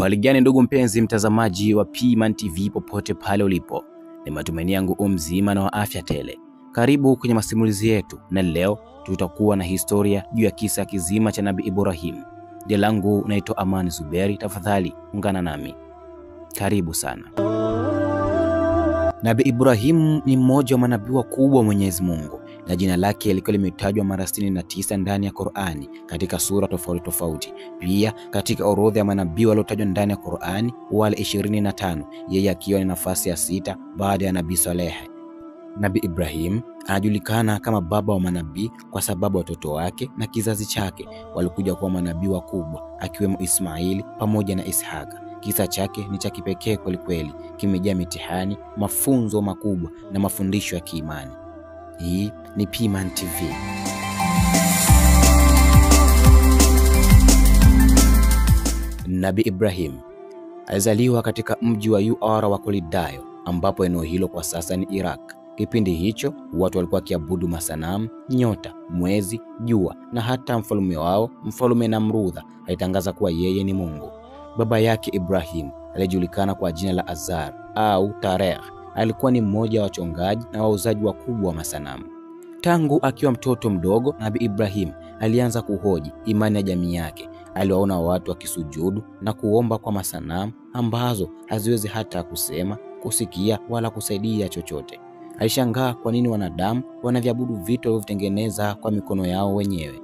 Hali gani ndugu mpenzi mtazamaji wa P-Man TV popote pale ulipo. Ni matumaini yangu mzima na wa afya tele. Karibu kwenye masimulizi yetu, na leo tutakuwa na historia juu ya kisa kizima cha Nabii Ibrahim. Jina langu naitwa Amani Zuberi, tafadhali ungana nami. Karibu sana. Nabii Ibrahim ni mmoja wa manabii wakubwa wa Mwenyezi Mungu, na jina lake lilikuwa limetajwa mara 69 ndani ya Qur'ani katika sura tofauti tofauti. Pia katika orodha ya manabii waliotajwa ndani ya Qur'ani wale 25, yeye akiwa ni nafasi ya 6 baada ya Nabii Saleh. Nabii Ibrahim anajulikana kama baba wa manabii kwa sababu watoto wake na kizazi chake walikuja kuwa manabii wakubwa, akiwemo Ismaili pamoja na Ishaka. Kisa chake ni cha kipekee kweli kweli, kimejaa mitihani, mafunzo makubwa na mafundisho ya kiimani. Hii ni P-Man TV. Nabii Ibrahim alizaliwa katika mji wa Ur wa Kaldayo, ambapo eneo hilo kwa sasa ni Iraq. Kipindi hicho watu walikuwa kiabudu masanamu, nyota, mwezi, jua, na hata mfalme wao, Mfalme Namrudha, alitangaza kuwa yeye ni Mungu. Baba yake Ibrahim alijulikana kwa jina la Azar au Tarehe. Alikuwa ni mmoja wa wachongaji na wauzaji wakubwa wa masanamu. Tangu akiwa mtoto mdogo, Nabii Ibrahim alianza kuhoji imani ya jamii yake. Aliwaona watu wakisujudu na kuomba kwa masanamu ambazo haziwezi hata kusema, kusikia wala kusaidia chochote. Alishangaa kwa nini wanadamu wanaviabudu vitu walivyotengeneza kwa mikono yao wenyewe.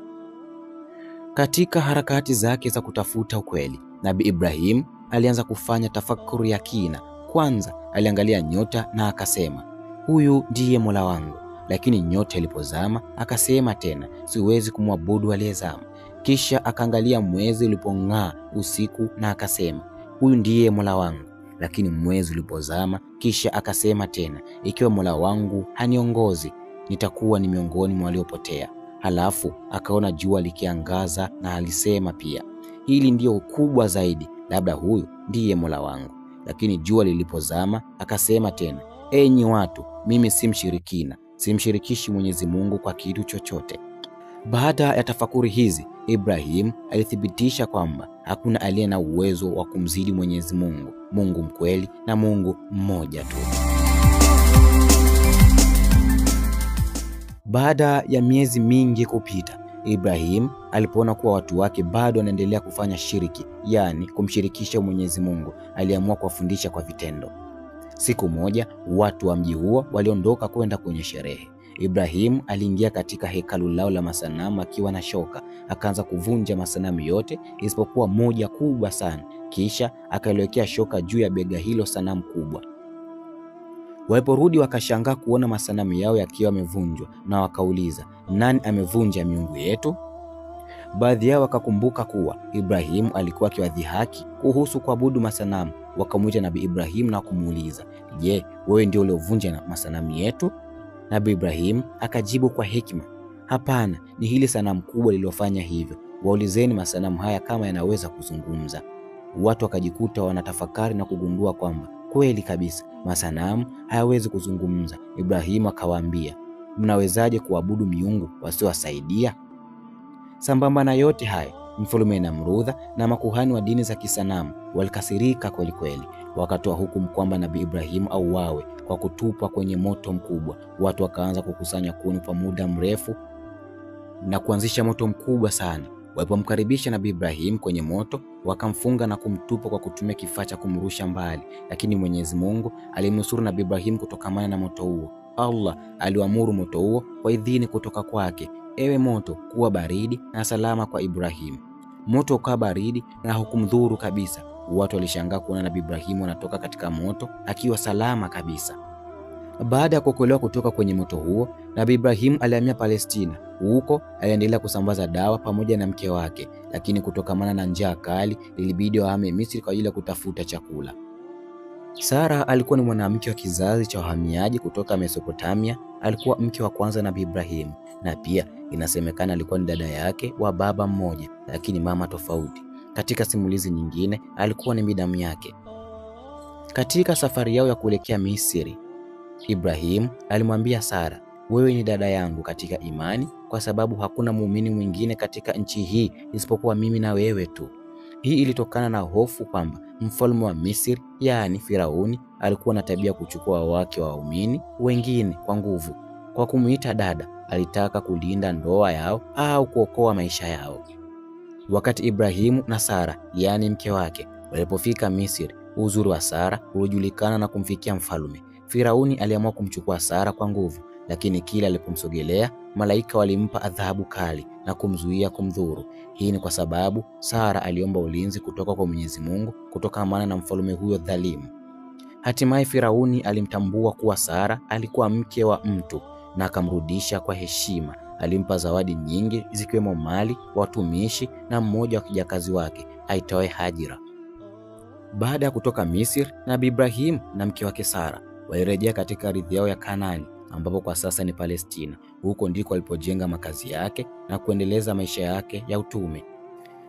Katika harakati zake za kutafuta ukweli, Nabii Ibrahim alianza kufanya tafakuri ya kina. Kwanza aliangalia nyota na akasema, huyu ndiye Mola wangu. Lakini nyota ilipozama akasema tena, siwezi kumwabudu aliyezama. Kisha akaangalia mwezi ulipong'aa usiku na akasema, huyu ndiye Mola wangu. Lakini mwezi ulipozama kisha akasema tena, ikiwa Mola wangu haniongozi, nitakuwa ni miongoni mwa waliopotea. Halafu akaona jua likiangaza na alisema pia, hili ndio kubwa zaidi, labda huyu ndiye Mola wangu. Lakini jua lilipozama akasema tena, enyi watu, mimi si mshirikina, simshirikishi Mwenyezi Mungu kwa kitu chochote. Baada ya tafakuri hizi, Ibrahim alithibitisha kwamba hakuna aliye na uwezo wa kumzidi Mwenyezi Mungu, Mungu mkweli na Mungu mmoja tu. Baada ya miezi mingi kupita, Ibrahim alipoona kuwa watu wake bado wanaendelea kufanya shiriki, yani kumshirikisha Mwenyezi Mungu, aliamua kuwafundisha kwa vitendo. Siku moja watu wa mji huo waliondoka kwenda kwenye sherehe. Ibrahim aliingia katika hekalu lao la masanamu akiwa na shoka, akaanza kuvunja masanamu yote isipokuwa moja kubwa sana. Kisha akaliwekea shoka juu ya bega hilo sanamu kubwa. Waliporudi wakashangaa kuona masanamu yao yakiwa yamevunjwa, na wakauliza, nani amevunja miungu yetu? Baadhi yao wakakumbuka kuwa Ibrahim alikuwa akiwadhihaki kuhusu kuabudu masanamu. Wakamwita Nabii Ibrahim na kumuuliza, je, wewe ndio uliovunja masanamu yetu? Nabii Ibrahim akajibu kwa hekima, hapana, ni hili sanamu kubwa lililofanya hivyo. Waulizeni masanamu haya kama yanaweza kuzungumza. Watu wakajikuta wanatafakari na kugundua kwamba kweli kabisa masanamu hayawezi kuzungumza. Ibrahim akawaambia, mnawezaje kuabudu miungu wasiowasaidia? Sambamba na yote haya, Mfalme Namrudha na makuhani wa dini za kisanamu walikasirika kweli kweli. Wakatoa hukumu kwamba Nabii Ibrahim auawe kwa kutupwa kwenye moto mkubwa. Watu wakaanza kukusanya kuni kwa muda mrefu na kuanzisha moto mkubwa sana. Walipomkaribisha Nabii Ibrahim kwenye moto, wakamfunga na kumtupa kwa kutumia kifaa cha kumrusha mbali. Lakini Mwenyezi Mungu alimnusuru Nabii Ibrahim kutokamana na moto huo. Allah aliamuru moto huo kwa idhini kutoka kwake, ewe moto, kuwa baridi na salama kwa Ibrahim. Moto ukawa baridi na hukumdhuru kabisa. Watu walishangaa kuona Nabii Ibrahim anatoka katika moto akiwa salama kabisa. Baada ya kuokolewa kutoka kwenye moto huo, Nabii Ibrahim alihamia Palestina. Huko aliendelea kusambaza dawa pamoja na mke wake, lakini kutokamana na njaa kali ilibidi wahame Misri kwa ajili ya kutafuta chakula. Sara alikuwa ni mwanamke wa kizazi cha wahamiaji kutoka Mesopotamia. Alikuwa mke wa kwanza Nabii Ibrahim, na pia inasemekana alikuwa ni dada yake wa baba mmoja lakini mama tofauti. Katika simulizi nyingine alikuwa ni bidamu yake. Katika safari yao ya kuelekea Misri, Ibrahim alimwambia Sara, wewe ni dada yangu katika imani, kwa sababu hakuna muumini mwingine katika nchi hii isipokuwa mimi na wewe tu. Hii ilitokana na hofu kwamba mfalme wa Misri, yaani Firauni, alikuwa na tabia kuchukua wake wa waumini wengine kwa nguvu. Kwa kumuita dada, alitaka kulinda ndoa yao au kuokoa maisha yao. Wakati Ibrahimu na Sara, yaani mke wake, walipofika Misri, uzuri wa Sara ulijulikana na kumfikia mfalme. Firauni aliamua kumchukua Sara kwa nguvu, lakini kila alipomsogelea, malaika walimpa adhabu kali na kumzuia kumdhuru. Hii ni kwa sababu Sara aliomba ulinzi kutoka kwa Mwenyezi Mungu kutokana na mfalme huyo dhalimu. Hatimaye Firauni alimtambua kuwa Sara alikuwa mke wa mtu na akamrudisha kwa heshima. Alimpa zawadi nyingi zikiwemo mali, watumishi na mmoja wa kijakazi wake aitwaye Hajira. Baada ya kutoka Misri, Nabii Ibrahim na mke wake Sara walirejea katika ardhi yao ya Kanaani, ambapo kwa sasa ni Palestina. Huko ndiko alipojenga makazi yake na kuendeleza maisha yake ya utume.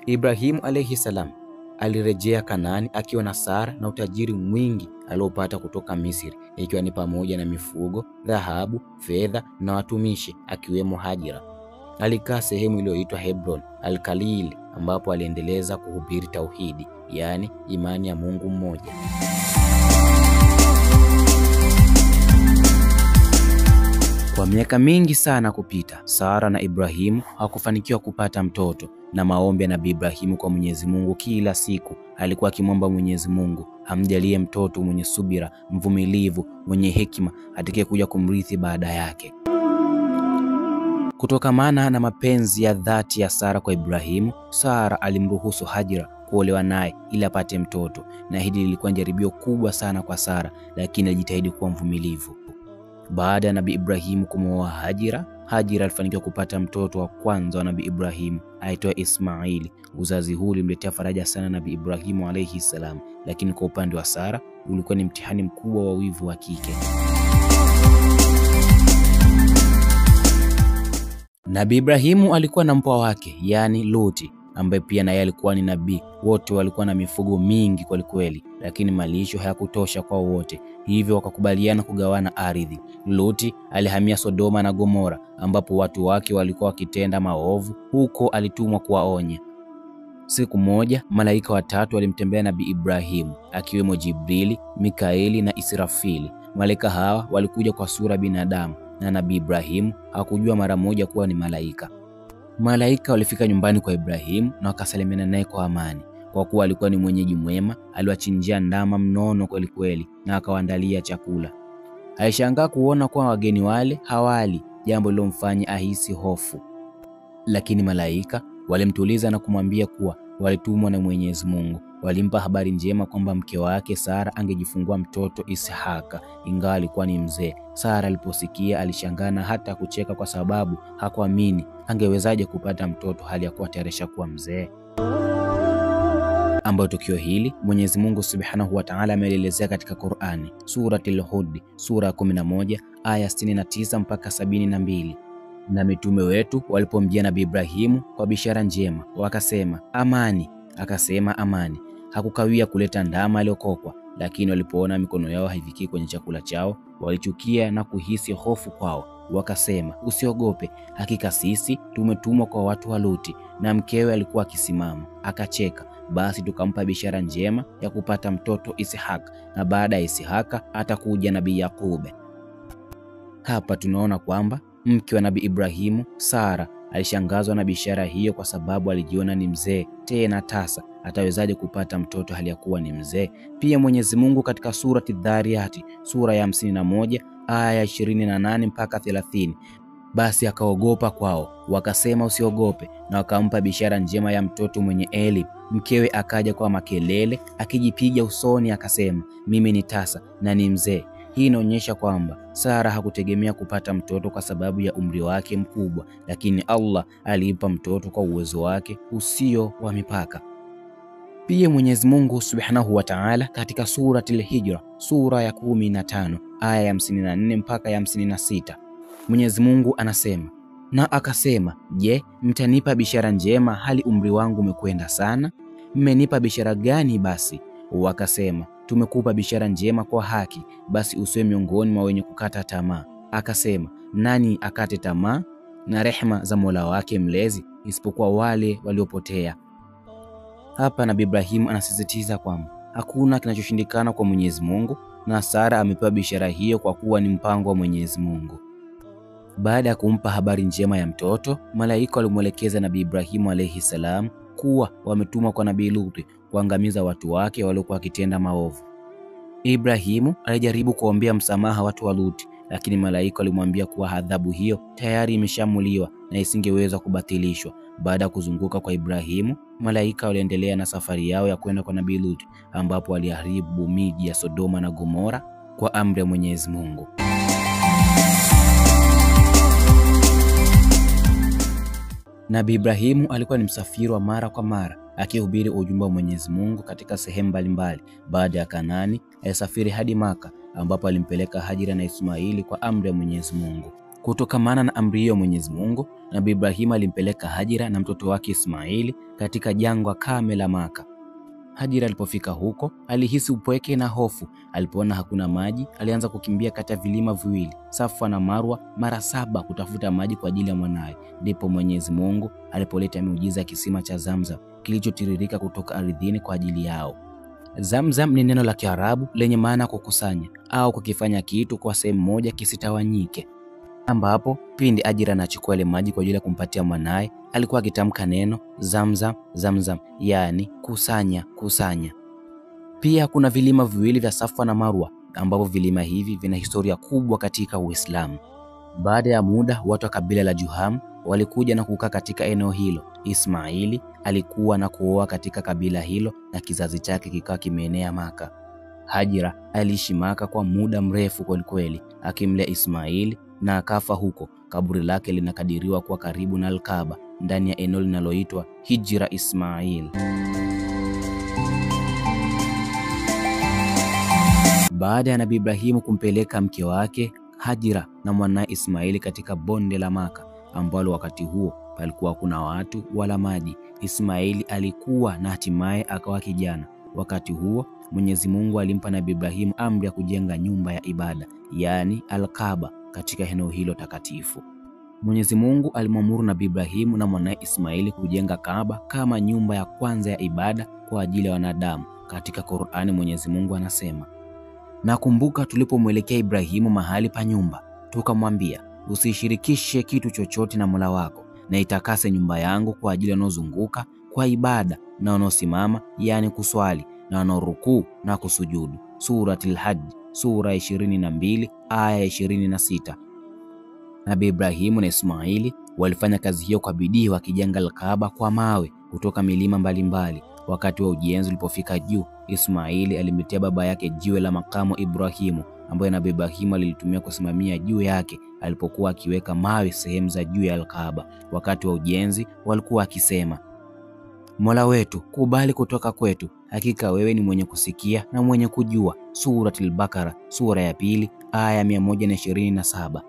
Ibrahim alayhi salam alirejea Kanaani akiwa na Sara na utajiri mwingi aliopata kutoka Misri, ikiwa ni pamoja na mifugo, dhahabu, fedha na watumishi akiwemo Hajira. Alikaa sehemu iliyoitwa Hebron al-Khalil, ambapo aliendeleza kuhubiri tauhidi, yaani imani ya Mungu mmoja. Kwa miaka mingi sana kupita, Sara na Ibrahimu hawakufanikiwa kupata mtoto, na maombi ya Nabii Ibrahimu kwa Mwenyezi Mungu kila siku alikuwa akimwomba Mwenyezi Mungu amjalie mtoto mwenye subira, mvumilivu, mwenye hekima atakayekuja kumrithi baada yake. Kutokana na mapenzi ya dhati ya Sara kwa Ibrahimu, Sara alimruhusu Hajira kuolewa naye ili apate mtoto, na hili lilikuwa jaribio kubwa sana kwa Sara, lakini alijitahidi kuwa mvumilivu. Baada ya Nabii Ibrahimu kumwoa Hajira, Hajira alifanikiwa kupata mtoto wa kwanza wa Nabii Ibrahimu aitwa Ismaili. Uzazi huu ulimletea faraja sana Nabii Ibrahimu alayhi salam, lakini kwa upande wa Sara ulikuwa ni mtihani mkubwa wa wivu wa kike. Nabii Ibrahimu alikuwa na mpwa wake, yaani Luti, ambaye pia naye alikuwa ni nabii. Wote walikuwa na mifugo mingi kweli, lakini malisho hayakutosha kwa wote, hivyo wakakubaliana kugawana ardhi. Luti alihamia Sodoma na Gomora, ambapo watu wake walikuwa wakitenda maovu. Huko alitumwa kuwaonya. Siku moja malaika watatu walimtembea Nabii Ibrahimu, akiwemo Jibrili, Mikaeli na Israfili. Malaika hawa walikuja kwa sura binadamu, na Nabii Ibrahimu hakujua mara moja kuwa ni malaika. Malaika walifika nyumbani kwa Ibrahimu na wakasalimiana naye kwa amani. Kwa kuwa alikuwa ni mwenyeji mwema, aliwachinjia ndama mnono kweli na akawaandalia chakula. Alishangaa kuona kuwa wageni wale hawali, jambo lilomfanya ahisi hofu. Lakini malaika walimtuliza na kumwambia kuwa walitumwa na Mwenyezi Mungu. Walimpa habari njema kwamba mke wake Sara angejifungua mtoto Ishaka, ingawa alikuwa ni mzee. Sara aliposikia alishangaa na hata kucheka, kwa sababu hakuamini angewezaje kupata mtoto hali ya kuwa tayari kuwa mzee. Ambayo tukio hili Mwenyezi Mungu Subhanahu wa Ta'ala ameelezea katika Qur'ani, Suratul Hud, sura 11 aya 69 mpaka 72. Na mitume wetu walipomjia Nabii Ibrahimu kwa bishara njema, wakasema amani. Akasema amani. Hakukawia kuleta ndama aliyokokwa, lakini walipoona mikono yao haifikii kwenye chakula chao, walichukia na kuhisi hofu kwao. Wakasema usiogope, hakika sisi tumetumwa kwa watu wa Luti. Na mkewe alikuwa akisimama, akacheka. Basi tukampa bishara njema ya kupata mtoto Ishaka, na baada ya Ishaka atakuja Nabii Yakube. Hapa tunaona kwamba mke wa Nabii Ibrahimu, Sara, alishangazwa na bishara hiyo, kwa sababu alijiona ni mzee tena tasa. Atawezaje kupata mtoto hali ya kuwa ni mzee? Pia Mwenyezi Mungu katika surati Dhariyati, sura ya 51 aya 28 mpaka 30, basi akaogopa kwao, wakasema usiogope, na wakampa bishara njema ya mtoto mwenye elimu. Mkewe akaja kwa makelele akijipiga usoni, akasema mimi ni tasa na ni mzee. Hii inaonyesha kwamba Sara hakutegemea kupata mtoto kwa sababu ya umri wake mkubwa, lakini Allah alimpa mtoto kwa uwezo wake usio wa mipaka. Pia Mwenyezi Mungu Subhanahu wa Ta'ala katika Suratul Hijra, sura ya 15 aya ya 54 mpaka ya 56, Mwenyezi Mungu anasema, na akasema, je, mtanipa bishara njema hali umri wangu umekwenda sana? Mmenipa bishara gani basi? Wakasema, tumekupa bishara njema kwa haki, basi usiwe miongoni mwa wenye kukata tamaa. Akasema, nani akate tamaa na rehema za Mola wake mlezi isipokuwa wale waliopotea? Hapa Nabii Ibrahim anasisitiza kwamba hakuna kinachoshindikana kwa Mwenyezi Mungu, na Sara amepewa bishara hiyo kwa kuwa ni mpango wa Mwenyezi Mungu. Baada ya kumpa habari njema ya mtoto, malaika walimwelekeza Nabii Ibrahimu alayhi salam kuwa wametumwa kwa Nabii Luti kuangamiza watu wake waliokuwa wakitenda maovu. Ibrahimu alijaribu kuombea msamaha watu wa Luti, lakini malaika walimwambia kuwa adhabu hiyo tayari imeshamuliwa na isingeweza kubatilishwa. Baada ya kuzunguka kwa Ibrahimu, malaika waliendelea na safari yao ya kwenda kwa Nabii Luti, ambapo waliharibu miji ya Sodoma na Gomora kwa amri ya Mwenyezi Mungu. Nabii Ibrahimu alikuwa ni msafiri wa mara kwa mara, akihubiri ujumbe wa Mwenyezi Mungu katika sehemu mbalimbali. Baada ya Kanani, alisafiri hadi Maka, ambapo alimpeleka Hajira na Ismaili kwa amri ya Mwenyezi Mungu. Kutokamana na amri hiyo Mwenyezi Mungu, Nabii Ibrahimu alimpeleka Hajira na mtoto wake Ismaili katika jangwa kame la Maka. Hajira alipofika huko, alihisi upweke na hofu. Alipoona hakuna maji, alianza kukimbia kati ya vilima viwili, Safa na Marwa, mara 7 kutafuta maji kwa ajili ya mwanae. Ndipo Mwenyezi Mungu alipoleta miujiza ya kisima cha Zamzam kilichotiririka kutoka ardhini kwa ajili yao. Zamzam ni neno la Kiarabu lenye maana kukusanya au kukifanya kitu kwa sehemu moja kisitawanyike, ambapo pindi Hajira anachukua ile maji kwa ajili ya kumpatia mwanae, alikuwa akitamka neno Zamzam Zamzam, yani kusanya kusanya. Pia kuna vilima viwili vya Safa na Marwa, ambapo vilima hivi vina historia kubwa katika Uislamu. Baada ya muda, watu wa kabila la Juham walikuja na kukaa katika eneo hilo. Ismaili alikuwa na kuoa katika kabila hilo na kizazi chake kikawa kimeenea Maka. Hajira aliishi Maka kwa muda mrefu kwelikweli, akimlea Ismaili na akafa huko. Kaburi lake linakadiriwa kuwa karibu na Al-Kaaba, ndani ya eneo linaloitwa Hijra Ismail. Baada ya Nabii Ibrahimu kumpeleka mke wake Hajira na mwanae Ismaili katika bonde la Maka, ambalo wakati huo palikuwa kuna watu wala maji, Ismaili alikuwa na hatimaye akawa kijana. Wakati huo Mwenyezi Mungu alimpa Nabii Ibrahimu amri ya kujenga nyumba ya ibada, yani Al-Kaaba, katika eneo hilo takatifu. Mwenyezi Mungu alimwamuru Nabii Ibrahimu na mwanae Ismaili kujenga Kaaba kama nyumba ya kwanza ya ibada kwa ajili ya wanadamu. Katika Qur'ani Mwenyezi Mungu anasema, nakumbuka tulipomwelekea Ibrahimu mahali pa nyumba, tukamwambia usishirikishe kitu chochote na Mola wako, na itakase nyumba yangu kwa ajili ya wanaozunguka kwa ibada na wanaosimama, yani kuswali, na wanaorukuu na kusujudu. Suratul Hajj sura 22 aya 26. Nabii Ibrahimu na Ismaili walifanya kazi hiyo kwa bidii, wakijenga Al-Kaaba kwa mawe kutoka milima mbalimbali. Wakati wa ujenzi ulipofika juu, Ismaili alimletea baba yake jiwe la makamu Ibrahimu, ambayo Nabii Ibrahimu alilitumia kusimamia juu yake alipokuwa akiweka mawe sehemu za juu ya Al-Kaaba. Wakati wa ujenzi walikuwa akisema, Mola wetu, kubali kutoka kwetu, hakika wewe ni mwenye kusikia na mwenye kujua. Suratul Bakara sura ya 2 aya 127.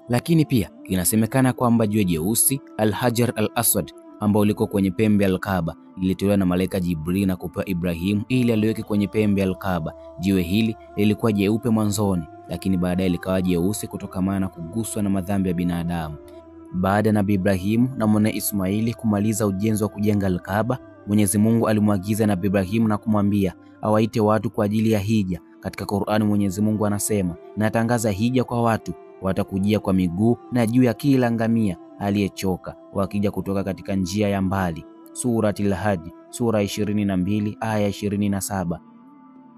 Lakini pia inasemekana kwamba jiwe jeusi Al-Hajar Al-Aswad ambao liko kwenye pembe ya Al-Kaaba lilitolewa na malaika Jibril na kupewa Ibrahimu ili aliweke kwenye pembe ya Al-Kaaba. Jiwe hili lilikuwa jeupe mwanzoni, lakini baadaye likawa jeusi kutokana na kuguswa na madhambi ya binadamu. Baada ya Nabii Ibrahimu na mwanae Ismaili kumaliza ujenzi wa kujenga Al-Kaaba, Mwenyezi Mungu alimwagiza Nabii Ibrahimu na kumwambia awaite watu kwa ajili ya hija. Katika Qur'ani Mwenyezi Mungu anasema, natangaza hija kwa watu, watakujia kwa miguu na juu ya kila ngamia aliyechoka, wakija kutoka katika njia ya mbali. Suratul Hajj sura 22 aya 27.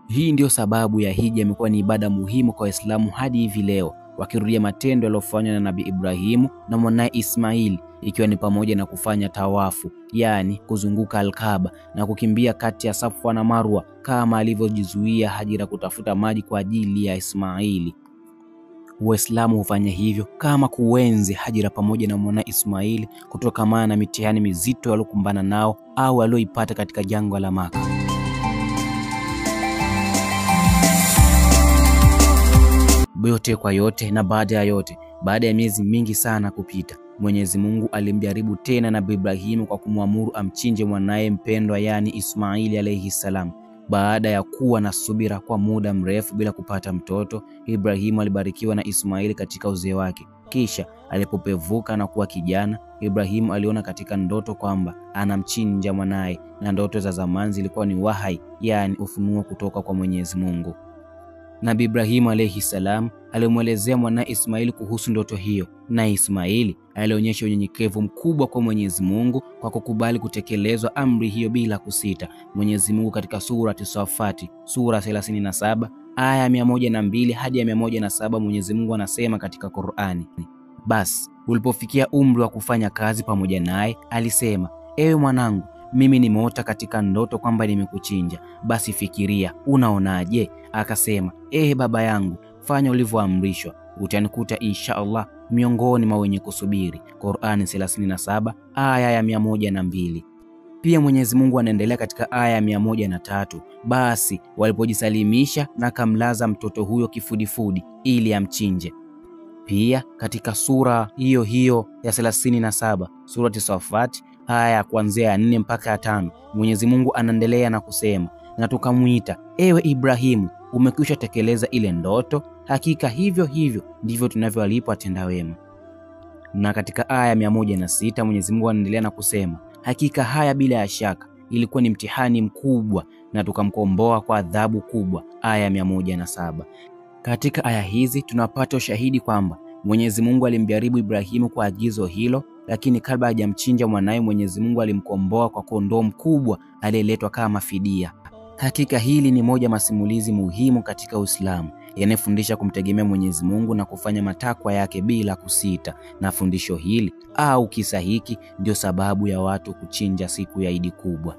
Hii ndio sababu ya hija imekuwa ni ibada muhimu kwa Waislamu hadi hivi leo, wakirudia matendo yaliyofanywa na Nabii Ibrahimu na mwanae Ismaili, ikiwa ni pamoja na kufanya tawafu, yani kuzunguka Al-Kaaba, na kukimbia kati ya Safa na Marwa kama alivyojizuia Hajira kutafuta maji kwa ajili ya Ismaili. Waislamu hufanya hivyo kama kuenzi Hajira pamoja na mwanae Ismaili kutokana na mitihani mizito waliokumbana nao au walioipata katika jangwa la Maka. Yote kwa yote na baada ya yote, baada ya miezi mingi sana kupita, Mwenyezi Mungu alimjaribu tena Nabii Ibrahimu kwa kumwamuru amchinje mwanae mpendwa, yani Ismaili alayhi salam. Baada ya kuwa na subira kwa muda mrefu bila kupata mtoto, Ibrahimu alibarikiwa na Ismaili katika uzee wake. Kisha alipopevuka na kuwa kijana, Ibrahimu aliona katika ndoto kwamba anamchinja mwanaye, na ndoto za zamani zilikuwa ni wahai, yani ufunuo kutoka kwa Mwenyezi Mungu. Nabii Ibrahimu alayhi salam alimwelezea mwanae Ismaili kuhusu ndoto hiyo, na Ismaili alionyesha unyenyekevu mkubwa kwa Mwenyezi Mungu kwa kukubali kutekelezwa amri hiyo bila kusita. Mwenyezi Mungu katika surati Safati sura 37 aya 102 hadi 107, Mwenyezi Mungu anasema katika Qur'ani, basi ulipofikia umri wa kufanya kazi pamoja naye, alisema, ewe mwanangu, mimi nimeota katika ndoto kwamba nimekuchinja, basi fikiria, unaonaje? Akasema, baba yangu, fanya ulivyoamrishwa, utanikuta insha Allah miongoni mwa wenye kusubiri. Qur'ani 37 aya ya 102. Pia Mwenyezi Mungu anaendelea katika aya ya 103, basi walipojisalimisha na kamlaza mtoto huyo kifudifudi ili amchinje. Pia katika sura hiyo hiyo ya 37 surati Safat aya kuanzia ya 4 mpaka ya 5, Mwenyezi Mungu anaendelea na kusema, na tukamuita, ewe Ibrahimu, umekwisha tekeleza ile ndoto, hakika hivyo hivyo ndivyo tunavyowalipa watenda wema. Na katika aya 106 Mwenyezi Mungu anaendelea na kusema, hakika haya bila ya shaka ilikuwa ni mtihani mkubwa, na tukamkomboa kwa adhabu kubwa. Aya 107. Katika aya hizi tunapata ushahidi kwamba Mwenyezi Mungu alimjaribu Ibrahimu kwa agizo hilo, lakini kabla hajamchinja mwanae, Mwenyezi Mungu alimkomboa kwa kondoo mkubwa aliyeletwa kama fidia. Hakika hili ni moja masimulizi muhimu katika Uislamu yanayofundisha kumtegemea Mwenyezi Mungu na kufanya matakwa yake bila kusita, na fundisho hili au kisa hiki ndio sababu ya watu kuchinja siku ya Idi kubwa.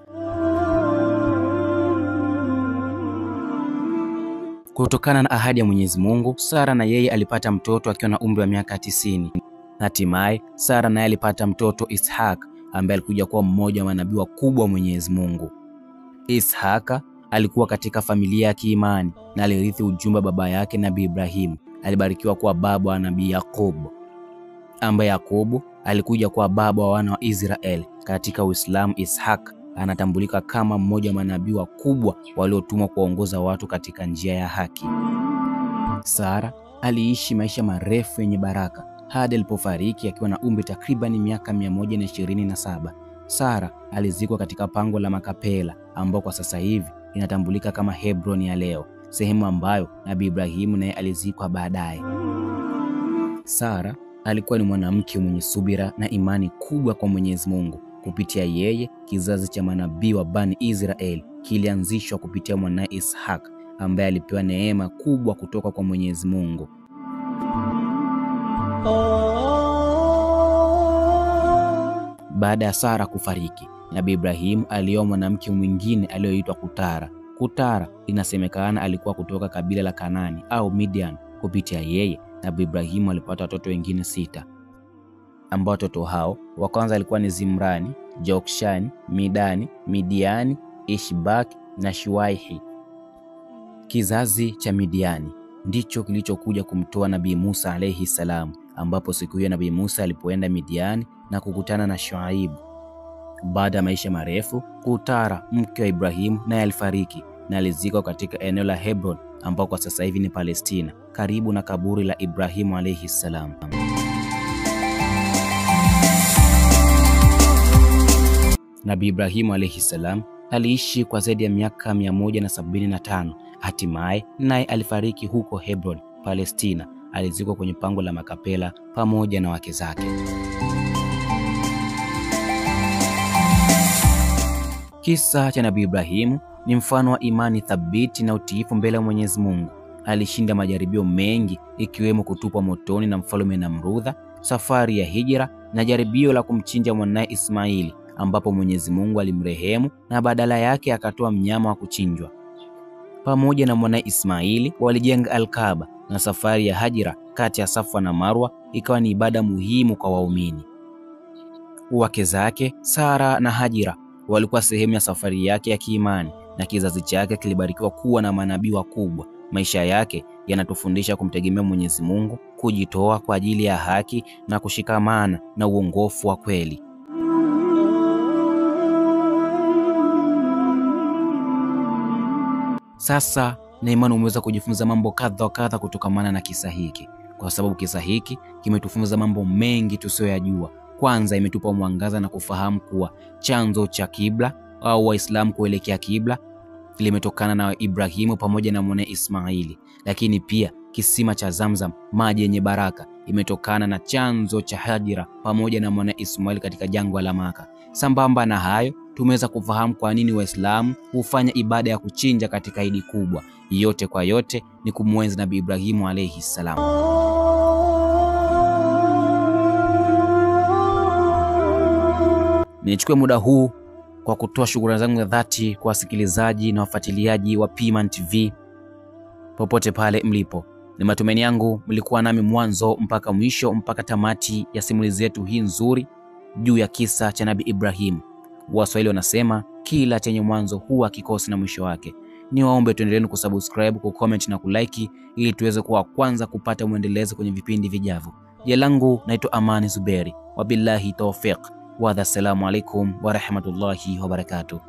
Kutokana na ahadi ya Mwenyezi Mungu, Sara na yeye alipata mtoto akiwa na umri wa miaka 90. Hatimaye Sara naye alipata mtoto Ishaq, ambaye alikuja kuwa mmoja wa manabii wakubwa wa Mwenyezi Mungu. Ishaq alikuwa katika familia ya kiimani na alirithi ujumbe baba yake Nabii Ibrahim. Alibarikiwa kuwa baba wa Nabii Yakobo, ambaye Yakobo alikuja kuwa baba wa wana wa Israeli. Katika Uislamu, Ishaq anatambulika kama mmoja wa manabii wakubwa waliotumwa kuongoza watu katika njia ya haki. Sara aliishi maisha marefu yenye baraka hadi alipofariki akiwa na umri takriban miaka 127. Sara alizikwa katika pango la Makapela ambao kwa sasa hivi inatambulika kama Hebron ya leo, sehemu ambayo Nabii Ibrahimu naye alizikwa baadaye. Sara alikuwa ni mwanamke mwenye subira na imani kubwa kwa Mwenyezi Mungu. Kupitia yeye, kizazi cha manabii wa Bani Israeli kilianzishwa kupitia mwanae Ishaq, ambaye alipewa neema kubwa kutoka kwa Mwenyezi Mungu. Baada ya Sara kufariki, Nabii Ibrahim alioa mwanamke mwingine aliyoitwa Kutara. Kutara inasemekana alikuwa kutoka kabila la Kanani au Midian. Kupitia yeye, Nabii Ibrahim alipata watoto wengine 6, ambao watoto hao wa kwanza alikuwa ni Zimrani, Jokshani, Midani, Midiani, Ishbak na Shuaihi. Kizazi cha Midiani ndicho kilichokuja kumtoa Nabii Musa alayhi salam, ambapo siku hiyo Nabii Musa alipoenda Midiani na kukutana na Shuaibu. Baada ya maisha marefu, Kutara mke wa Ibrahimu naye alifariki na alizikwa katika eneo la Hebron, ambao kwa sasa hivi ni Palestina, karibu na kaburi la Ibrahimu alayhi salam. Nabii Ibrahimu alayhi salam aliishi kwa zaidi ya miaka 175. Hatimaye naye alifariki huko Hebron, Palestina. Alizikwa kwenye pango la Makapela pamoja na wake zake. Kisa cha Nabii Ibrahimu ni mfano wa imani thabiti na utiifu mbele ya Mwenyezi Mungu. Alishinda majaribio mengi, ikiwemo kutupwa motoni na mfalme Namrudha, safari ya hijra na jaribio la kumchinja mwanae Ismaili, ambapo Mwenyezi Mungu alimrehemu na badala yake akatoa mnyama wa kuchinjwa. Pamoja na mwanae Ismaili walijenga Al-Kaaba, na safari ya hijra kati ya Safa na Marwa ikawa ni ibada muhimu kwa waumini. Wake zake Sara na Hajira walikuwa sehemu ya safari yake ya kiimani, na kizazi chake kilibarikiwa kuwa na manabii wakubwa. Maisha yake yanatufundisha kumtegemea Mwenyezi Mungu, kujitoa kwa ajili ya haki na kushikamana na uongofu wa kweli. Sasa na imani umeweza kujifunza mambo kadha wa kadha kutokamana na kisa hiki, kwa sababu kisa hiki kimetufunza mambo mengi tusiyoyajua. Kwanza, imetupa mwangaza na kufahamu kuwa chanzo cha kibla au Waislamu kuelekea kibla limetokana na Ibrahimu pamoja na mwanae Ismaili. Lakini pia kisima cha Zamzam, maji yenye baraka, imetokana na chanzo cha Hajira pamoja na mwanae Ismaili katika jangwa la Maka. Sambamba na hayo, tumeweza kufahamu kwa nini Waislamu hufanya ibada ya kuchinja katika Idi kubwa. Yote kwa yote ni kumwenzi Nabii Ibrahimu alayhi salam. Nichukue muda huu kwa kutoa shukrani zangu za dhati kwa wasikilizaji na wafuatiliaji wa P-Man TV popote pale mlipo. Ni matumaini yangu mlikuwa nami mwanzo mpaka mwisho, mpaka tamati ya simulizi yetu hii nzuri juu ya kisa cha Nabii Ibrahim. Waswahili wanasema kila chenye mwanzo huwa kikosi na mwisho wake. Niwaombe tuendelee kusubscribe, kucomment na kulike ili tuweze kuwa kwanza kupata muendelezo kwenye vipindi vijavyo. Jina langu naitwa Amani Zuberi. Wabillahi tawfiq. Wa assalamu alaikum wa rahmatullahi wa barakatuh.